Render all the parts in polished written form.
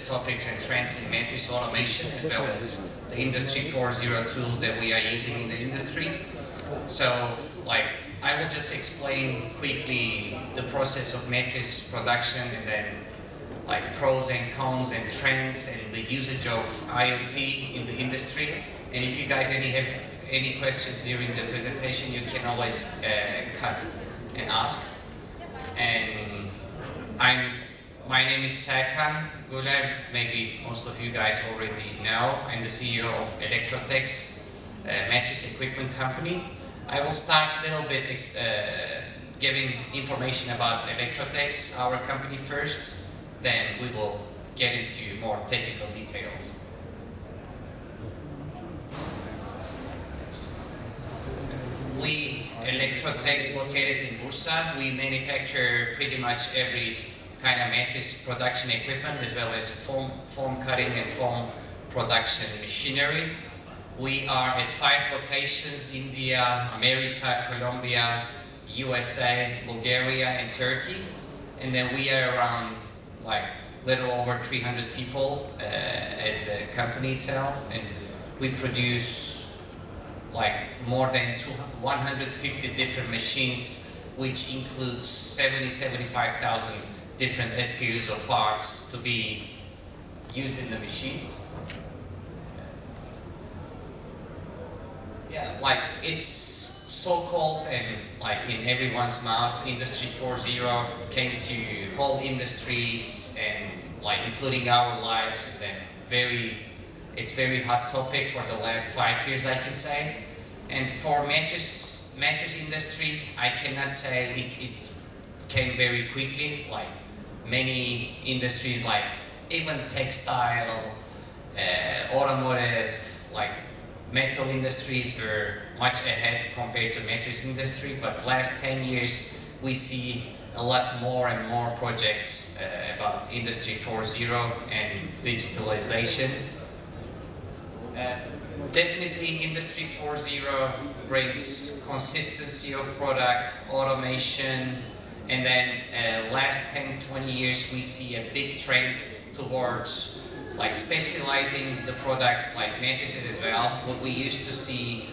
topics and trends in mattress automation, as well as the Industry 4.0 tools that we are using in the industry. So, like, I will just explain quickly the process of mattress production, and then like pros and cons and trends and the usage of IoT in the industry. And if you guys have any questions during the presentation, you can always cut and ask. And my name is Serkan Güler. Maybe most of you guys already know. I'm the CEO of Electrotex, a mattress equipment company. I will start a little bit giving information about Electrotex, our company first, then we will get into more technical details. We, Electrotex, located in Bursa, we manufacture pretty much every kind of mattress production equipment, as well as foam cutting and foam production machinery. We are at 5 locations: India, America, Colombia, USA, Bulgaria, and Turkey. And then we are around like little over 300 people as the company itself, and we produce like more than 150 different machines, which includes 75,000 different SKUs of parts to be used in the machines. Yeah, like it's so called, and like in everyone's mouth, Industry 4.0 came to whole industries and like including our lives, and then it's very hot topic for the last 5 years, I can say. And for mattress industry, I cannot say it came very quickly. Like many industries, like even textile, automotive, like metal industries were much ahead compared to mattress industry, but last 10 years we see a lot more and more projects about Industry 4.0 and digitalization. Definitely Industry 4.0 brings consistency of product, automation, and then last 10-20 years we see a big trend towards like specializing the products, like mattresses as well. What we used to see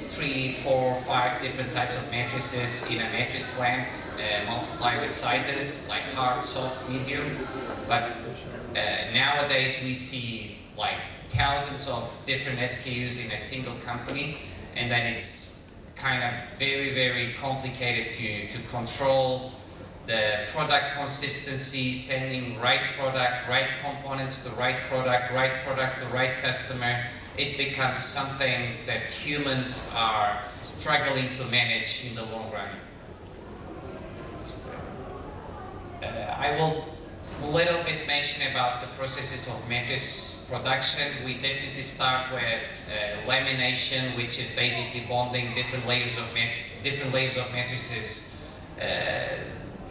3, 4, 5 different types of mattresses in a mattress plant, multiply with sizes like hard, soft, medium. But nowadays we see like thousands of different SKUs in a single company, and then it's kind of very complicated to control the product consistency, sending right product, right components to right product to right customer. It becomes something that humans are struggling to manage in the long run. I will a little bit mention about the processes of mattress production. We definitely start with lamination, which is basically bonding different layers of mattresses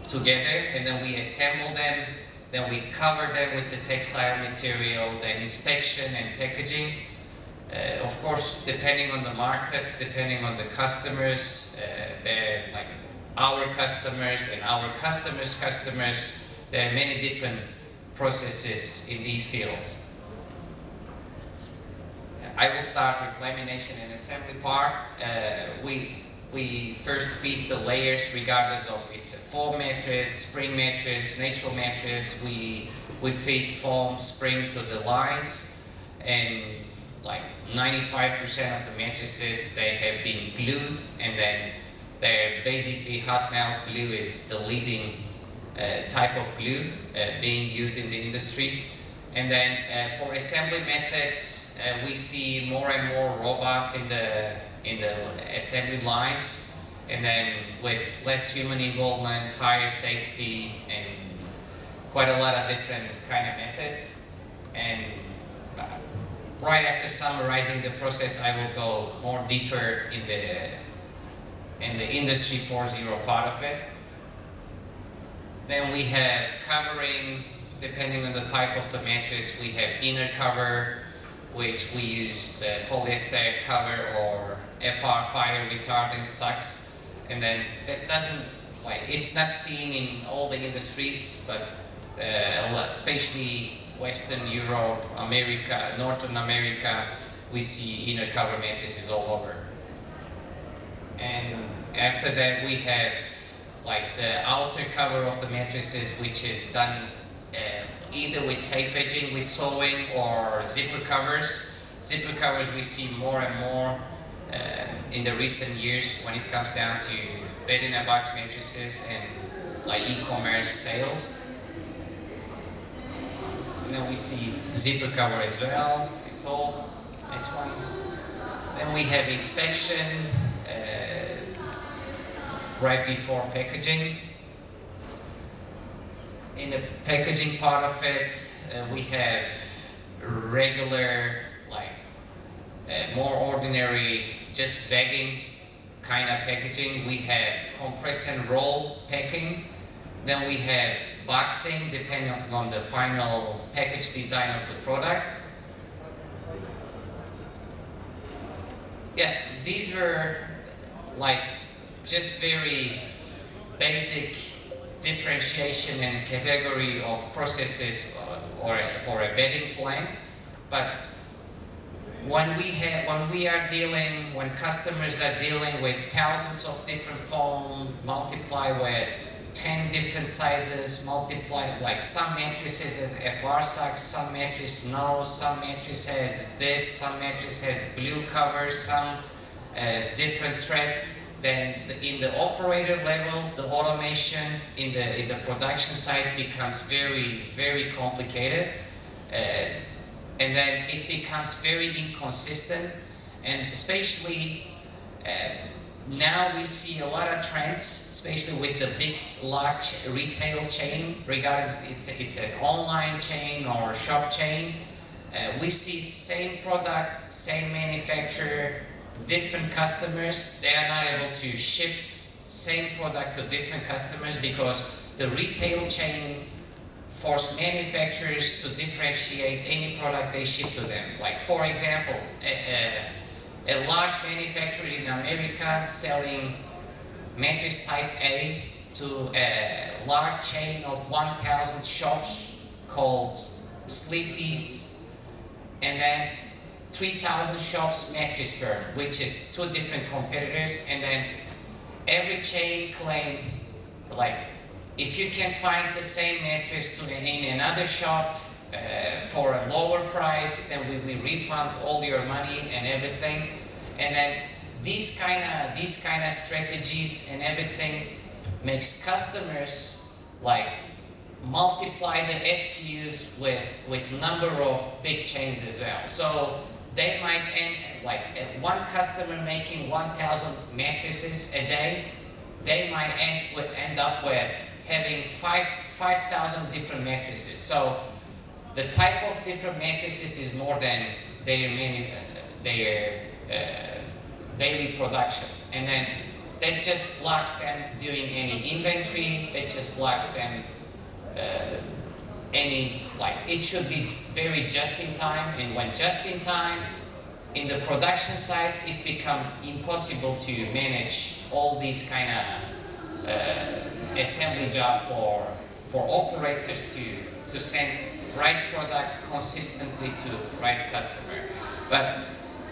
together, and then we assemble them, then we cover them with the textile material, then inspection and packaging. Of course, depending on the markets, depending on the customers, they're like our customers and our customers' customers, there are many different processes in these fields. I will start with lamination and assembly part. We first feed the layers regardless of it's a foam mattress, spring mattress, natural mattress. We feed foam, spring to the lines, and like 95% of the mattresses, they have been glued, and then they're basically hot melt glue is the leading type of glue being used in the industry. And then for assembly methods, we see more and more robots in the assembly lines, and then with less human involvement, higher safety, and quite a lot of different kind of methods. And right after summarizing the process, I will go more deeper in the Industry 4.0 part of it. Then we have covering. Depending on the type of the mattress, we have inner cover, which we use the polyester cover or FR, fire retardant socks, and then that doesn't, like, it's not seen in all the industries, but especially Western Europe, America, Northern America, we see inner cover matrices all over. And after that we have like the outer cover of the matrices, which is done either with tape edging, with sewing, or zipper covers. Zipper covers we see more and more in the recent years when it comes down to bed-in-a-box matrices and like e-commerce sales. And then we see zipper cover as well. Next one. Then we have inspection right before packaging. In the packaging part of it, we have regular, like more ordinary, just bagging kind of packaging. We have compress and roll packing. Then we have boxing, depending on the final package design of the product. Yeah, these were like just very basic differentiation and category of processes or for a bedding plan. But when customers are dealing with thousands of different foam, multiply with 10 different sizes, multiply, like some matrices has FR socks, some mattress no, some mattress has this, some mattress has blue covers, some different thread. Then in the operator level, the automation in the production side becomes very, very complicated. And then it becomes very inconsistent, and especially now we see a lot of trends, especially with the big, large retail chain, regardless it's an online chain or shop chain. We see same product, same manufacturer, different customers. They are not able to ship same product to different customers because the retail chain force manufacturers to differentiate any product they ship to them. Like for example, a large manufacturer in America selling mattress type A to a large chain of 1,000 shops called Sleepy's, and then 3,000 shops mattress firm, which is two different competitors. And then every chain claim, like, if you can find the same mattress in another shop for a lower price, then we will refund all your money and everything. And then these kind of strategies and everything makes customers like multiply the SKUs with number of big chains as well. So they might end like one customer making 1,000 mattresses a day. They might end up with having 5,000 different mattresses. So the type of different mattresses is more than their daily production. And then that just blocks them doing any inventory. That just blocks them it should be very just in time. And when just in time, in the production sites, it becomes impossible to manage all these kind of assembly job for operators to send right product consistently to right customer. But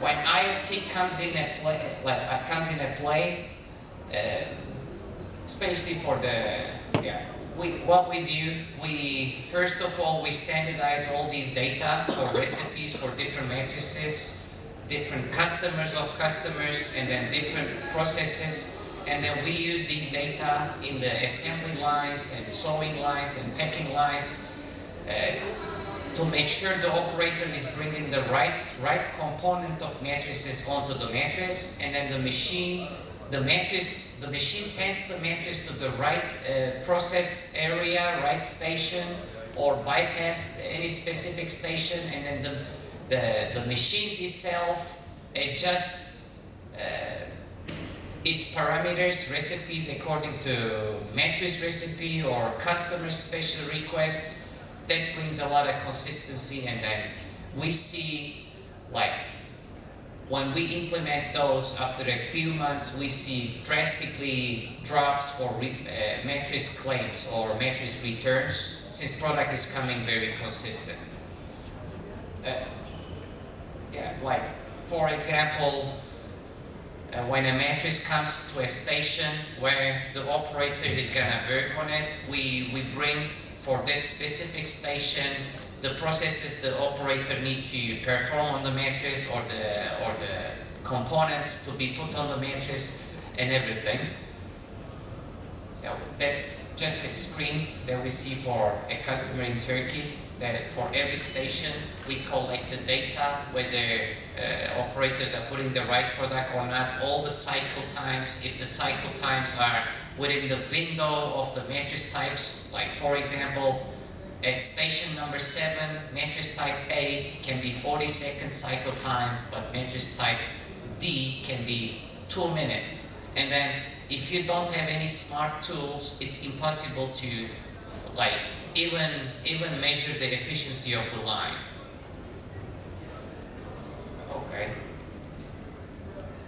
when IoT comes in a play, especially for what we do, we first of all we standardize all these data for recipes for different mattresses, different customers of customers, and then different processes. And then we use these data in the assembly lines and sewing lines and packing lines to make sure the operator is bringing the right component of mattresses onto the mattress, and then the machine sends the mattress to the right process area, right station, or bypass any specific station, and then the machines itself adjust its parameters, recipes according to mattress recipe or customer special requests. That brings a lot of consistency, and then we see, like, when we implement those after a few months, we see drastically drops for mattress claims or mattress returns, since product is coming very consistent. Yeah, like for example, when a mattress comes to a station where the operator is gonna work on it, we bring for that specific station the processes the operator need to perform on the mattress, or the components to be put on the mattress and everything. Yeah, that's just a screen that we see for a customer in Turkey, that for every station we collect the data, whether operators are putting the right product or not, all the cycle times, if the cycle times are within the window of the mattress types. Like for example, at station number 7, mattress type A can be 40-second cycle time, but mattress type D can be 2 minutes. And then if you don't have any smart tools, it's impossible to like even measure the efficiency of the line. Okay.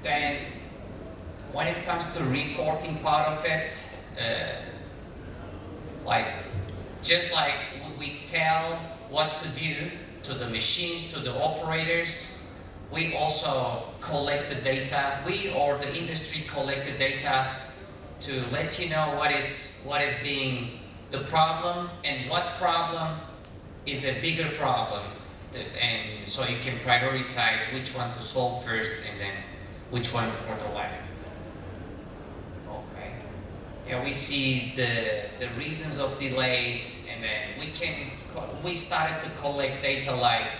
Then when it comes to reporting part of it, like just like we tell what to do to the machines, to the operators, we also collect the data. We or the industry collect the data to let you know what is being the problem and what problem is a bigger problem, and so you can prioritize which one to solve first and then which one for the last. Okay. Yeah, we see the reasons of delays, and then we started to collect data like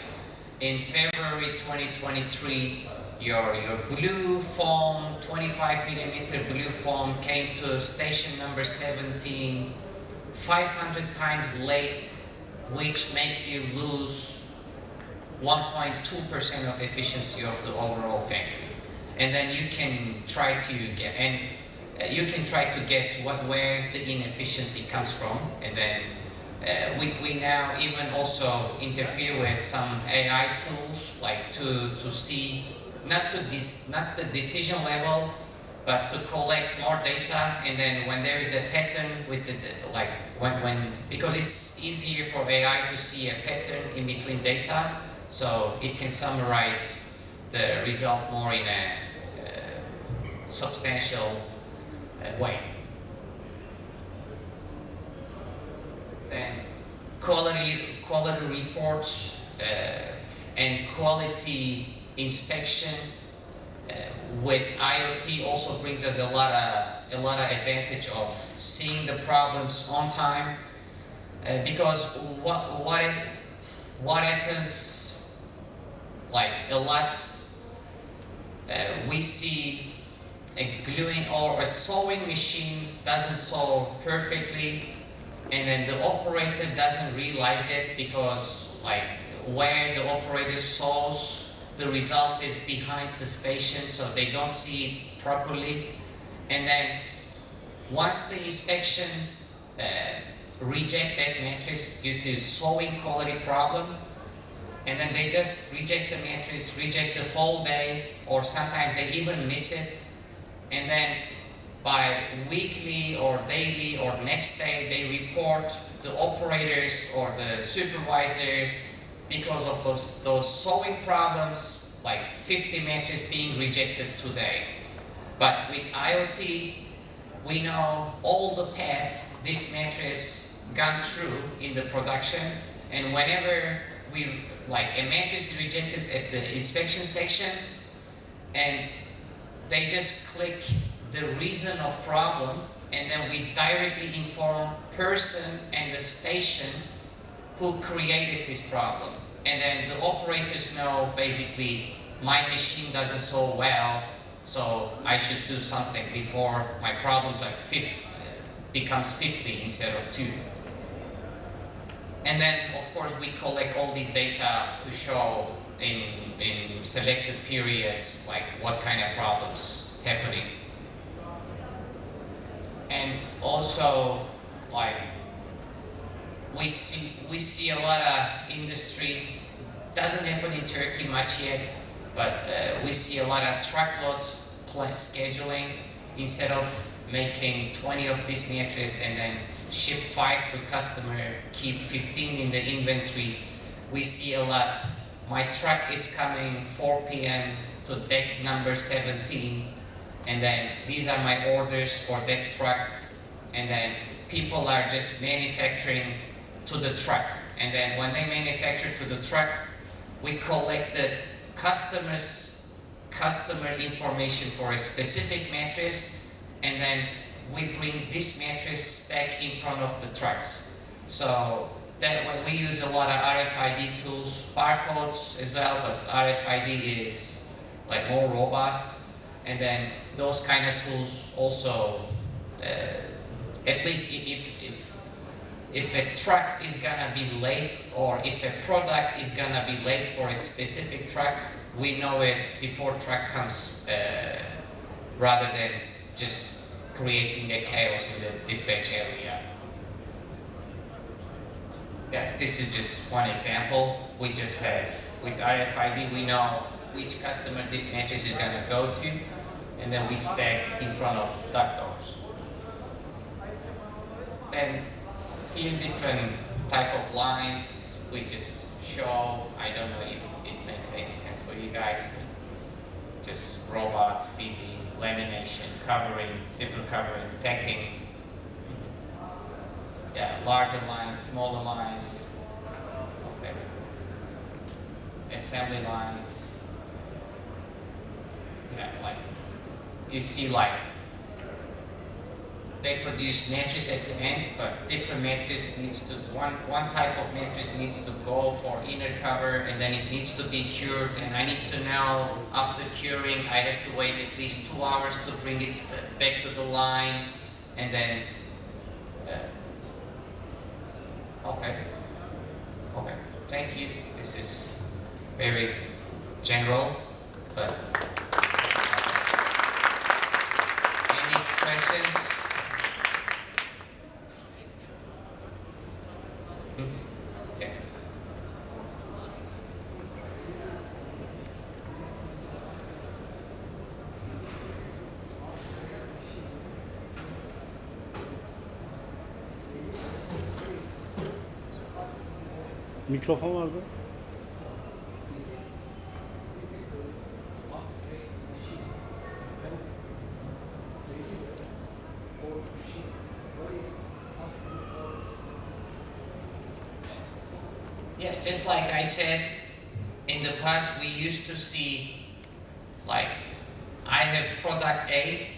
in February 2023, your blue foam, 25mm blue foam came to station number 17 500 times late, which make you lose 1.2% of efficiency of the overall factory. And then you can try to guess where the inefficiency comes from, and then we now even also interfere with some AI tools, like to see not the decision level, but to collect more data. And then when there is a pattern with because it's easier for AI to see a pattern in between data, so it can summarize the result more in a substantial way. Then quality reports and quality inspection with IoT also brings us a lot of advantage of seeing the problems on time, because what happens like a lot, we see a gluing or a sewing machine doesn't sew perfectly, and then the operator doesn't realize it because like where the operator sews, the result is behind the station, so they don't see it properly. And then once the inspection reject that mattress due to sewing quality problem, and then they just reject the mattress, reject the whole day, or sometimes they even miss it. And then by weekly or daily or next day, they report the operators or the supervisor because of those sewing problems, like 50 mattresses being rejected today. But with IoT, we know all the path this mattress gone through in the production, and whenever a mattress is rejected at the inspection section, and they just click the reason of problem, and then we directly inform person and the station who created this problem. And then the operators know basically my machine doesn't sew well, so I should do something before my problems are becomes 50 instead of 2. And then of course we collect all these data to show in selected periods like what kind of problems happening. And also like we see a lot of industry, doesn't happen in Turkey much yet, but we see a lot of truckload scheduling. Instead of making 20 of this mattress and then ship 5 to customer, keep 15 in the inventory, we see a lot my truck is coming 4 p.m. to deck number 17, and then these are my orders for that truck, and then people are just manufacturing to the truck, and then when they manufacture to the truck, we collect the customer information for a specific mattress, and then we bring this mattress stack in front of the trucks. So that when we use a lot of RFID tools, barcodes as well, but RFID is like more robust, and then those kind of tools also, at least if a truck is gonna be late, or if a product is gonna be late for a specific truck, we know it before truck comes, rather than just creating a chaos in the dispatch area. Yeah, this is just one example. We just have, with RFID, we know which customer this mattress is gonna go to, and then we stack in front of duck doors. Then a few different type of lines we just show. I don't know if it makes any sense for you guys, but just robots, feeding, lamination, covering, zipper covering, packing. Yeah, larger lines, smaller lines, okay. Assembly lines. Yeah, like you see, like they produce mattress at the end, but different mattress needs to, one type of mattress needs to go for inner cover, and then it needs to be cured, and I need to know after curing I have to wait at least 2 hours to bring it back to the line, and then okay, thank you. This is very general, but any questions? Yes. Mikrofon vardı. Yeah, just like I said, in the past we used to see, like, I have product A,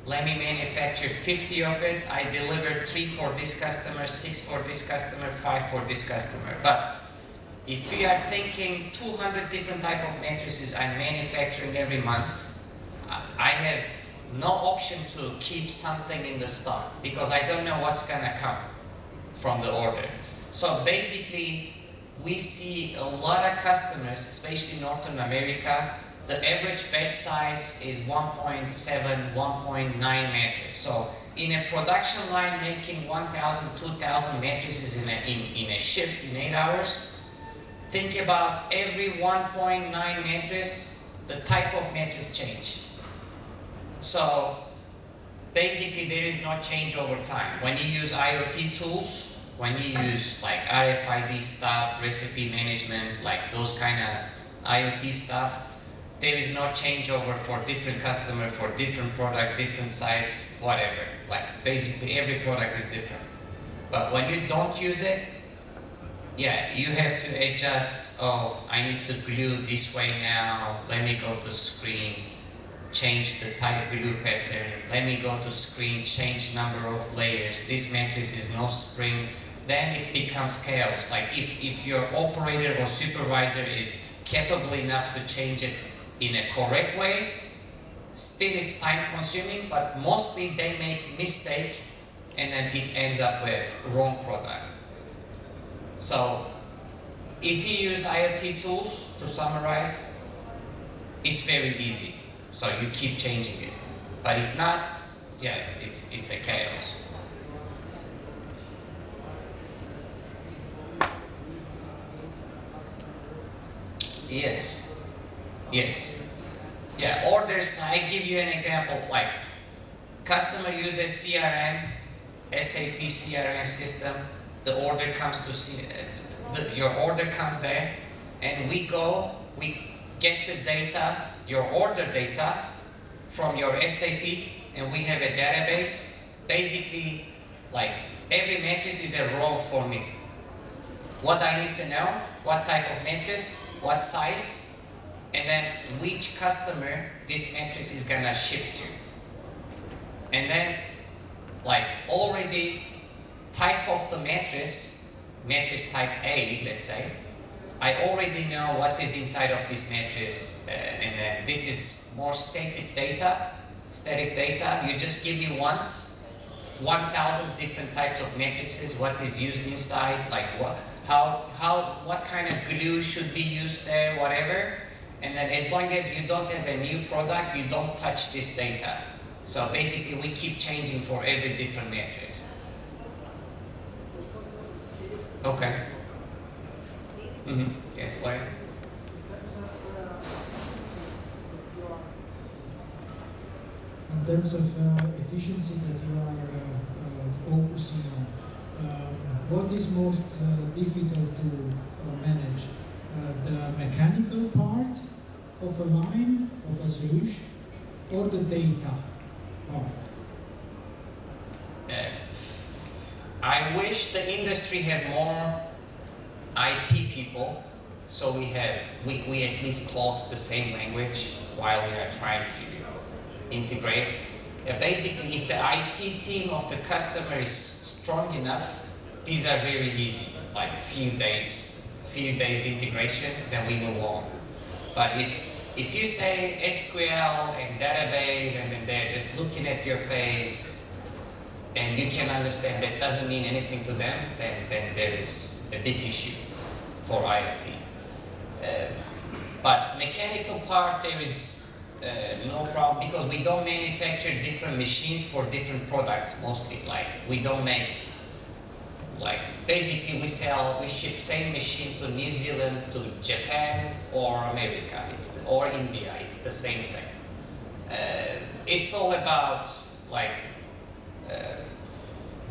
let me manufacture 50 of it, I deliver 3 for this customer, 6 for this customer, 5 for this customer. But if we are thinking 200 different type of mattresses I'm manufacturing every month, I have no option to keep something in the stock because I don't know what's gonna come from the order. So basically, we see a lot of customers, especially North America, the average bed size is 1.7, 1.9 mattress. So in a production line making 1,000, 2,000 mattresses in a shift in 8 hours, think about every 1.9 mattress, the type of mattress change. So basically there is no change over time. When you use IoT tools, when you use like RFID stuff, recipe management, like those kind of IoT stuff, there is no changeover for different customer, for different product, different size, whatever. Like basically every product is different. But when you don't use it, yeah, you have to adjust. Oh, I need to glue this way now. Let me go to screen, change the type glue pattern. Let me go to screen, change number of layers. This mattress is no spring. Then it becomes chaos. Like if your operator or supervisor is capable enough to change it in a correct way, still it's time consuming, but mostly they make mistake and then it ends up with wrong product. So if you use IoT tools to summarize, it's very easy. So you keep changing it. But if not, yeah, it's a chaos. Yes. Yeah, orders, I give you an example, like customer uses CRM, SAP CRM system, the order comes to your order comes there, and we get the data, your order data, from your SAP, and we have a database. Basically, like every mattress is a row for me. What I need to know, what type of mattress, what size, and then which customer this mattress is gonna ship to. And then, like already type of the mattress type A, let's say, I already know what is inside of this mattress, and then this is more static data. You just give me once 1,000 different types of mattresses, what is used inside, like what kind of glue should be used there, whatever. And then as long as you don't have a new product, you don't touch this data. So basically we keep changing for every different mattress. Okay. Yes, Blair? In terms of efficiency that you are focusing on, what is most difficult to manage? The mechanical part of a line, of a solution, or the data part? I wish the industry had more IT people, so we at least talk the same language while we are trying to integrate. Basically, if the IT team of the customer is strong enough, these are very easy, like few days integration, then we move on. But if you say SQL and database, and then they're just looking at your face, and you can understand that doesn't mean anything to them, then there is a big issue for IoT. But mechanical part, there is no problem, because we don't manufacture different machines for different products mostly. Like we don't make, like basically we ship same machine to New Zealand, to Japan or America, or India. It's the same thing. It's all about like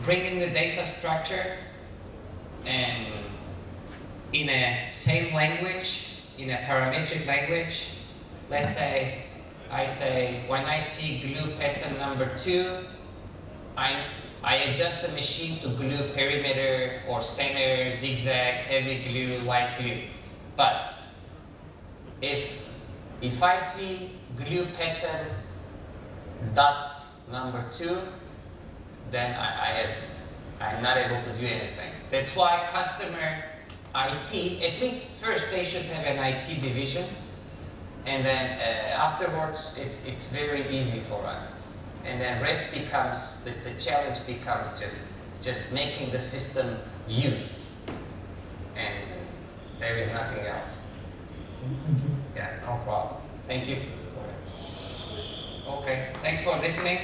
bringing the data structure and in a same language, in a parametric language. Let's say I say, when I see glue pattern number 2, I adjust the machine to glue perimeter or center, zigzag, heavy glue, light glue. But if I see glue pattern dot number 2, then I'm not able to do anything. That's why customer IT, at least first they should have an IT division, and then afterwards it's very easy for us. And then rest becomes, the challenge becomes just making the system used. And there is nothing else. Thank you. Yeah, no problem. Thank you. Okay, thanks for listening.